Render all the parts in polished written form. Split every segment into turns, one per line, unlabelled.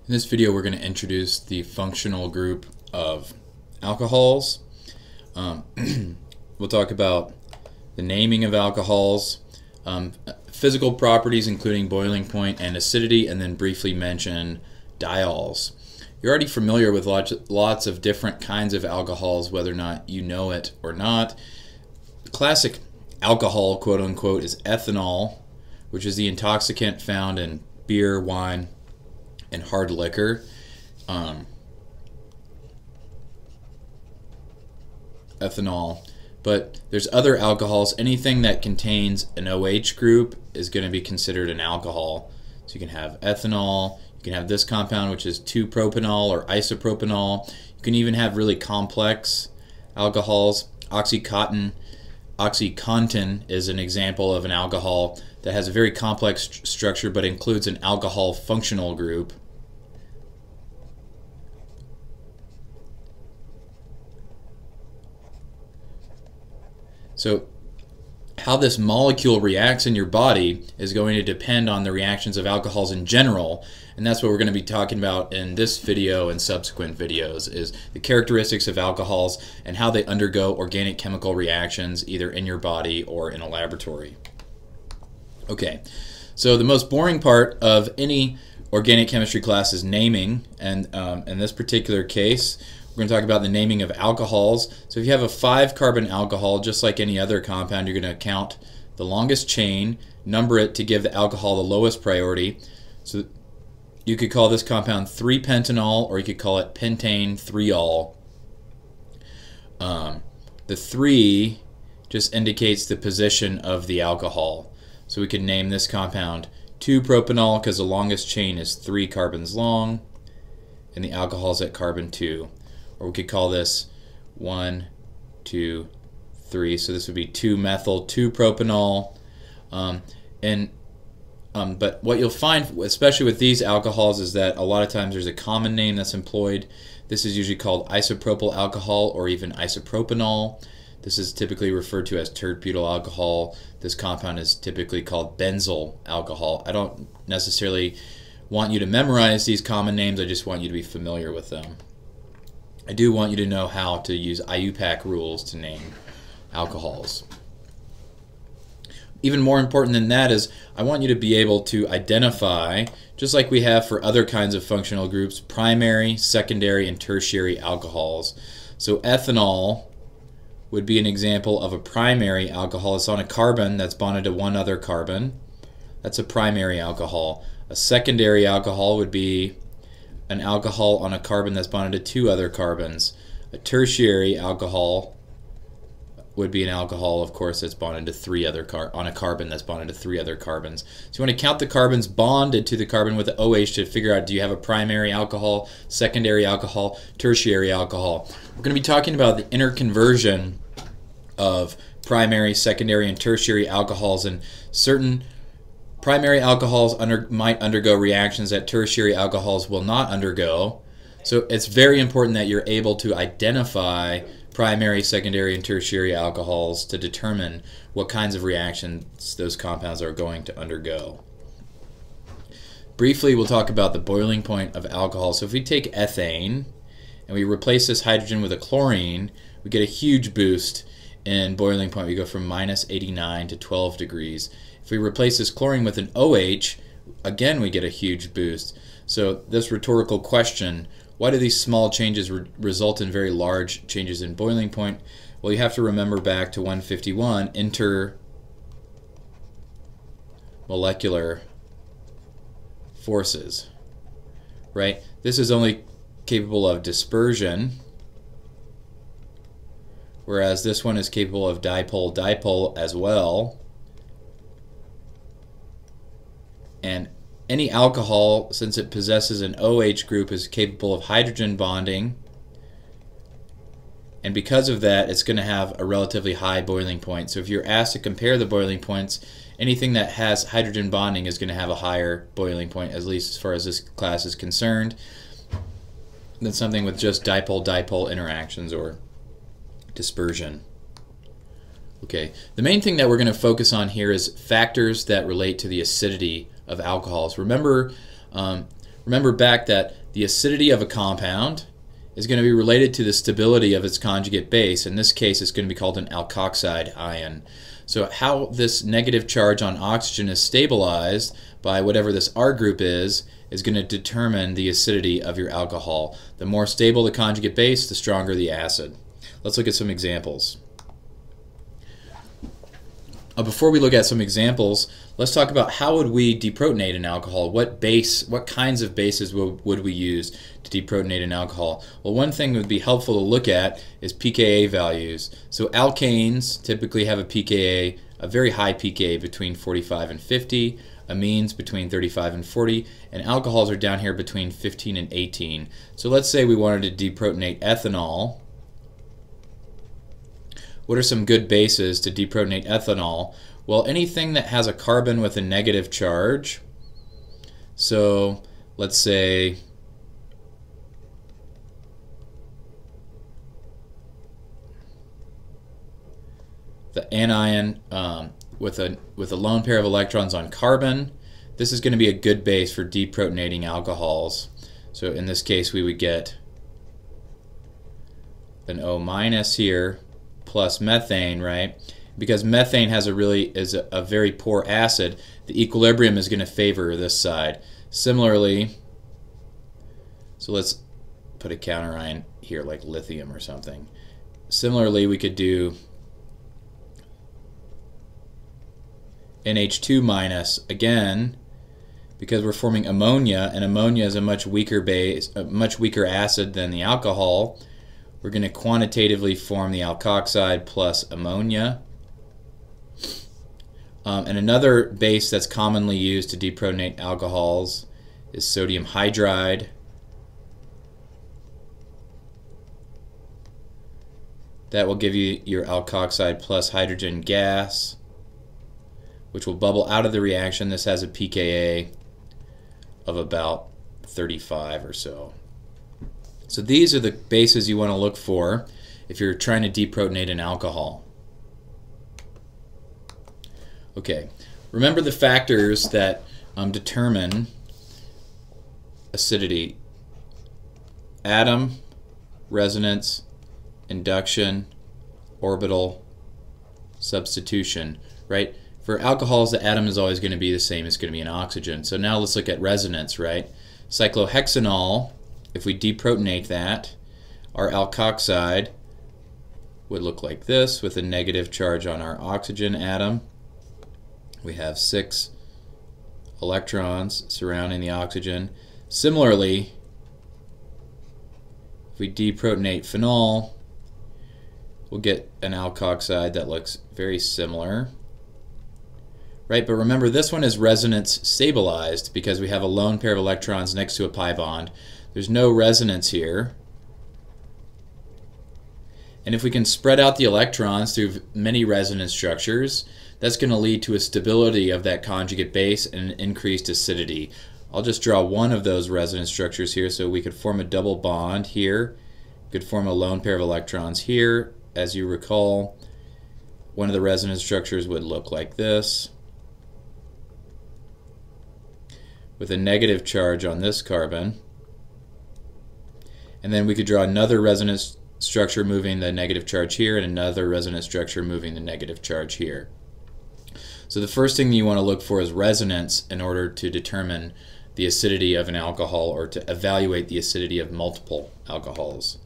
In this video, we're going to introduce the functional group of alcohols. We'll talk about the naming of alcohols, physical properties including boiling point and acidity, and then briefly mention diols. You're already familiar with lots of different kinds of alcohols, whether or not you know it or not. The classic alcohol, quote unquote, is ethanol, which is the intoxicant found in beer, wine, and hard liquor. Ethanol. But there's other alcohols. Anything that contains an OH group is going to be considered an alcohol. So you can have ethanol, you can have this compound which is 2-propanol or isopropanol. You can even have really complex alcohols. Oxycontin is an example of an alcohol that has a very complex structure but includes an alcohol functional group. So how this molecule reacts in your body is going to depend on the reactions of alcohols in general, and that's what we're going to be talking about in this video and subsequent videos, is the characteristics of alcohols and how they undergo organic chemical reactions either in your body or in a laboratory. Okay, so the most boring part of any organic chemistry class is naming, and in this particular case we're going to talk about the naming of alcohols. So if you have a 5-carbon alcohol, just like any other compound, you're going to count the longest chain, number it to give the alcohol the lowest priority. So you could call this compound 3-pentanol, or you could call it pentane 3-ol. The 3 just indicates the position of the alcohol. So we could name this compound 2-propanol because the longest chain is 3 carbons long, and the alcohol is at carbon 2. Or we could call this 1, 2, 3. So this would be 2-methyl 2-propanol. But what you'll find, especially with these alcohols, is that a lot of times there's a common name that's employed. This is usually called isopropyl alcohol or even isopropanol. This is typically referred to as tert-butyl alcohol. This compound is typically called benzyl alcohol. I don't necessarily want you to memorize these common names. I just want you to be familiar with them. I do want you to know how to use IUPAC rules to name alcohols. Even more important than that is I want you to be able to identify, just like we have for other kinds of functional groups, primary, secondary, and tertiary alcohols. So ethanol would be an example of a primary alcohol. It's on a carbon that's bonded to one other carbon. That's a primary alcohol. A secondary alcohol would be an alcohol on a carbon that's bonded to 2 other carbons. A tertiary alcohol would be an alcohol, of course, that's bonded to 3 other on a carbon that's bonded to 3 other carbons. So you want to count the carbons bonded to the carbon with the OH to figure out, do you have a primary alcohol, secondary alcohol, tertiary alcohol. We're going to be talking about the interconversion of primary, secondary, and tertiary alcohols, and certain primary alcohols might undergo reactions that tertiary alcohols will not undergo. So it's very important that you're able to identify primary, secondary, and tertiary alcohols to determine what kinds of reactions those compounds are going to undergo. Briefly, we'll talk about the boiling point of alcohol. So if we take ethane and we replace this hydrogen with a chlorine, we get a huge boost in boiling point. We go from -89 to 12 degrees. If we replace this chlorine with an OH, again we get a huge boost. So this rhetorical question, why do these small changes result in very large changes in boiling point? Well, you have to remember back to 151, intermolecular forces, right? This is only capable of dispersion, whereas this one is capable of dipole-dipole as well. And any alcohol, since it possesses an OH group, is capable of hydrogen bonding. And because of that, it's going to have a relatively high boiling point. So if you're asked to compare the boiling points, anything that has hydrogen bonding is going to have a higher boiling point, at least as far as this class is concerned, than something with just dipole-dipole interactions or dispersion. Okay, the main thing that we're going to focus on here is factors that relate to the acidity of alcohols. Remember, remember back that the acidity of a compound is going to be related to the stability of its conjugate base. In this case, it's going to be called an alkoxide ion. So how this negative charge on oxygen is stabilized by whatever this R group is going to determine the acidity of your alcohol. The more stable the conjugate base, the stronger the acid. Let's look at some examples. Before we look at some examples, let's talk about how would we deprotonate an alcohol. What kinds of bases would we use to deprotonate an alcohol? Well, one thing that would be helpful to look at is pKa values. So alkanes typically have a pKa, a very high pKa between 45 and 50, amines between 35 and 40, and alcohols are down here between 15 and 18. So let's say we wanted to deprotonate ethanol. What are some good bases to deprotonate ethanol? Well, anything that has a carbon with a negative charge. So let's say the anion with a lone pair of electrons on carbon. This is going to be a good base for deprotonating alcohols. So in this case, we would get an O- here, plus methane, right? Because methane has is a very poor acid, the equilibrium is going to favor this side. Similarly, so let's put a counter ion here like lithium or something. Similarly, we could do NH2- again, because we're forming ammonia, and ammonia is a much weaker base, a much weaker acid than the alcohol. We're going to quantitatively form the alkoxide plus ammonia. And another base that's commonly used to deprotonate alcohols is sodium hydride. That will give you your alkoxide plus hydrogen gas, which will bubble out of the reaction. This has a pKa of about 35 or so. So these are the bases you want to look for if you're trying to deprotonate an alcohol. Okay, remember the factors that determine acidity: atom, resonance, induction, orbital, substitution, right? For alcohols, the atom is always going to be the same. It's going to be an oxygen. So now let's look at resonance, right? Cyclohexanol, if we deprotonate that, our alkoxide would look like this with a negative charge on our oxygen atom. We have 6 electrons surrounding the oxygen. Similarly, if we deprotonate phenol, we'll get an alkoxide that looks very similar. Right, but remember this one is resonance stabilized because we have a lone pair of electrons next to a pi bond. There's no resonance here. And if we can spread out the electrons through many resonance structures, that's going to lead to a stability of that conjugate base and an increased acidity. I'll just draw one of those resonance structures here so we could form a double bond here. We could form a lone pair of electrons here. As you recall, one of the resonance structures would look like this, with a negative charge on this carbon. And then we could draw another resonance structure moving the negative charge here and another resonance structure moving the negative charge here. So the first thing you want to look for is resonance in order to determine the acidity of an alcohol or to evaluate the acidity of multiple alcohols.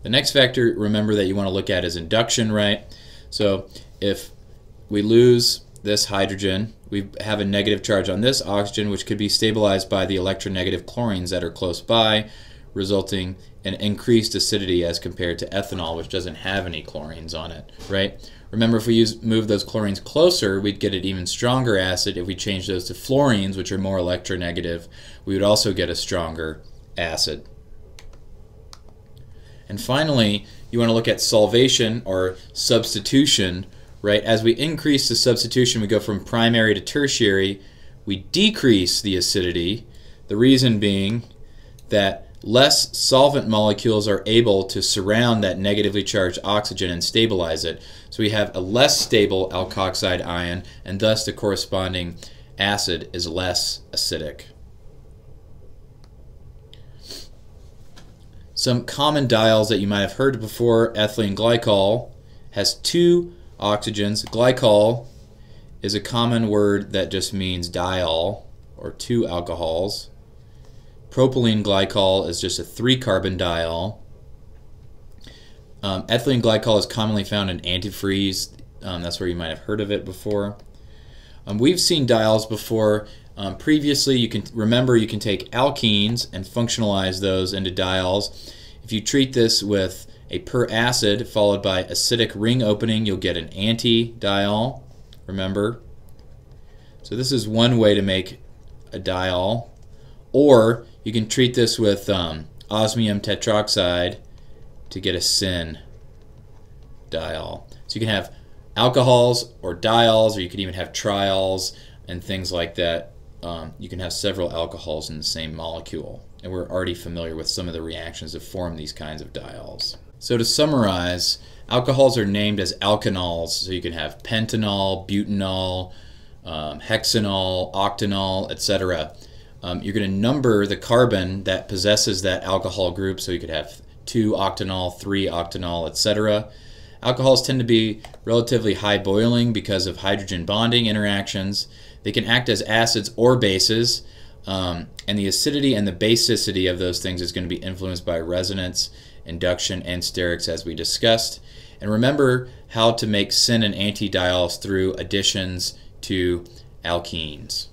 The next factor, remember, that you want to look at is induction, right? So if we lose this hydrogen, we have a negative charge on this oxygen, which could be stabilized by the electronegative chlorines that are close by, resulting in increased acidity as compared to ethanol, which doesn't have any chlorines on it, right? Remember, if we move those chlorines closer, we'd get an even stronger acid. If we change those to fluorines, which are more electronegative, we would also get a stronger acid. And finally, you want to look at solvation or substitution, right? As we increase the substitution, we go from primary to tertiary, we decrease the acidity. The reason being that less solvent molecules are able to surround that negatively charged oxygen and stabilize it. So we have a less stable alkoxide ion, and thus the corresponding acid is less acidic. Some common diols that you might have heard before: ethylene glycol has 2 oxygens. Glycol is a common word that just means diol, or 2 alcohols. Propylene glycol is just a 3-carbon diol. Ethylene glycol is commonly found in antifreeze. That's where you might have heard of it before. We've seen diols before. Previously, you can take alkenes and functionalize those into diols. If you treat this with a per acid followed by acidic ring opening, you'll get an anti-diol. Remember? So this is one way to make a diol. Or you can treat this with osmium tetroxide to get a syn diol. So you can have alcohols or diols, or you could even have triols and things like that. You can have several alcohols in the same molecule, and we're already familiar with some of the reactions that form these kinds of diols. So to summarize, alcohols are named as alkanols, so you can have pentanol, butanol, hexanol, octanol, etc. You're going to number the carbon that possesses that alcohol group, so you could have 2-octanol, 3-octanol, etc. Alcohols tend to be relatively high boiling because of hydrogen bonding interactions. They can act as acids or bases, and the acidity and the basicity of those things is going to be influenced by resonance, induction, and sterics, as we discussed. And remember how to make syn and anti-diols through additions to alkenes.